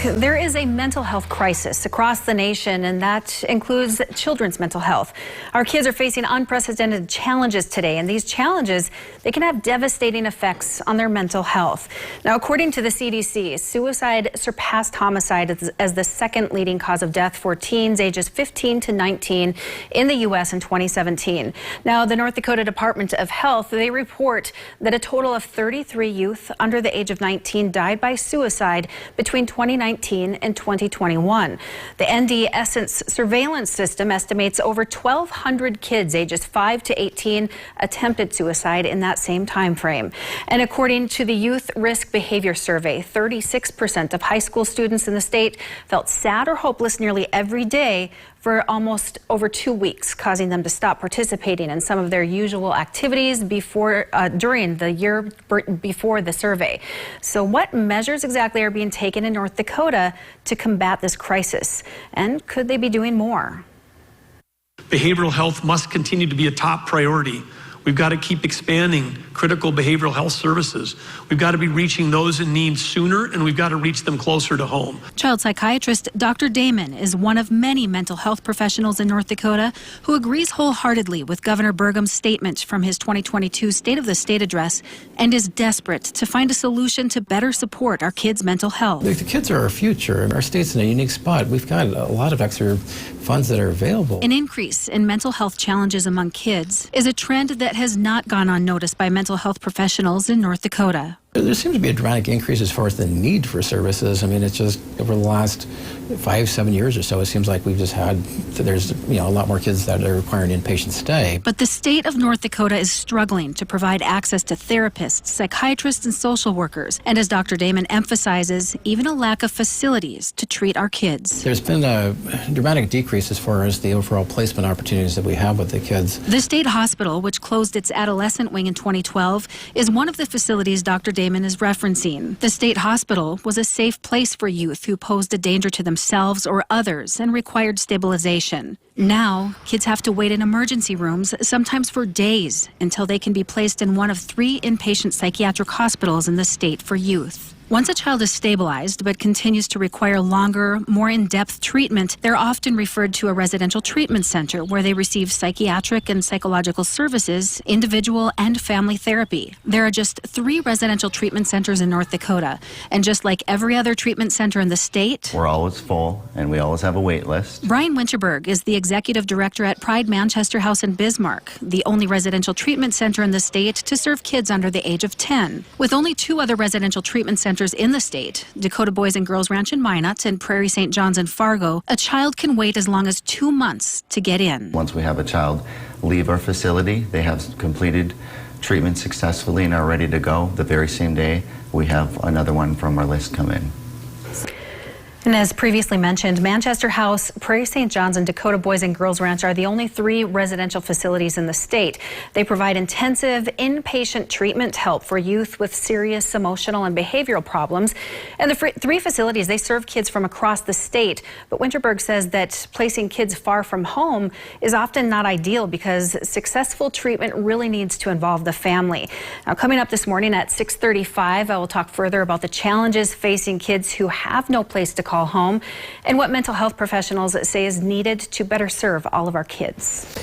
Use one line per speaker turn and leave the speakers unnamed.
There is a mental health crisis across the nation, and that includes children's mental health. Our kids are facing unprecedented challenges today, and these challenges, they can have devastating effects on their mental health. Now, according to the CDC, suicide surpassed homicide as the second leading cause of death for teens ages 15 to 19 in the U.S. in 2017. Now, the North Dakota Department of Health, they report that a total of 33 youth under the age of 19 died by suicide between 2019 and 2021. The ND Essence surveillance system estimates over 1,200 kids ages 5 to 18 attempted suicide in that same time frame. And according to the Youth Risk Behavior Survey, 36% of high school students in the state felt sad or hopeless nearly every day for almost over 2 weeks, causing them to stop participating in some of their usual activities during the year before the survey. So what measures exactly are being taken in North Dakota to combat this crisis? And could they be doing more?
Behavioral health must continue to be a top priority. We've got to keep expanding critical behavioral health services. We've got to be reaching those in need sooner, and we've got to reach them closer to home.
Child psychiatrist Dr. Damon is one of many mental health professionals in North Dakota who agrees wholeheartedly with Governor Burgum's statement from his 2022 State of the State address and is desperate to find a solution to better support our kids' mental health.
The kids are our future, and our state's in a unique spot. We've got a lot of extra funds that are available.
An increase in mental health challenges among kids is a trend that has not gone unnoticed by mental health professionals in North Dakota.
There seems to be a dramatic increase as far as the need for services. I mean, it's just over the last 5-7 years or so, it seems like we've just had, there's a lot more kids that are requiring inpatient stay.
But the state of North Dakota is struggling to provide access to therapists, psychiatrists, and social workers. And as Dr. Damon emphasizes, even a lack of facilities to treat our kids.
There's been a dramatic decrease as far as the overall placement opportunities that we have with the kids.
The state hospital, which closed its adolescent wing in 2012, is one of the facilities Dr. Damon is referencing. The state hospital was a safe place for youth who posed a danger to themselves or others and required stabilization. Now, kids have to wait in emergency rooms, sometimes for days, until they can be placed in one of 3 inpatient psychiatric hospitals in the state for youth. Once a child is stabilized but continues to require longer, more in-depth treatment, they're often referred to a residential treatment center where they receive psychiatric and psychological services, individual and family therapy. There are just 3 residential treatment centers in North Dakota, and just like every other treatment center in the state,
we're always full and we always have a wait list.
Brian Winterberg is the executive director at Pride Manchester House in Bismarck, the only residential treatment center in the state to serve kids under the age of 10. With only 2 other residential treatment centers in the state, Dakota Boys and Girls Ranch in Minot and Prairie St. John's in Fargo, a child can wait as long as 2 months to get in.
Once we have a child leave our facility, they have completed treatment successfully and are ready to go. The very same day, we have another one from our list come in.
And as previously mentioned, Manchester House, Prairie St. John's, and Dakota Boys and Girls Ranch are the only 3 residential facilities in the state. They provide intensive inpatient treatment help for youth with serious emotional and behavioral problems. And the 3 facilities, they serve kids from across the state. But Winterberg says that placing kids far from home is often not ideal because successful treatment really needs to involve the family. Now, coming up this morning at 6:35, I will talk further about the challenges facing kids who have no place to call home and what mental health professionals say is needed to better serve all of our kids.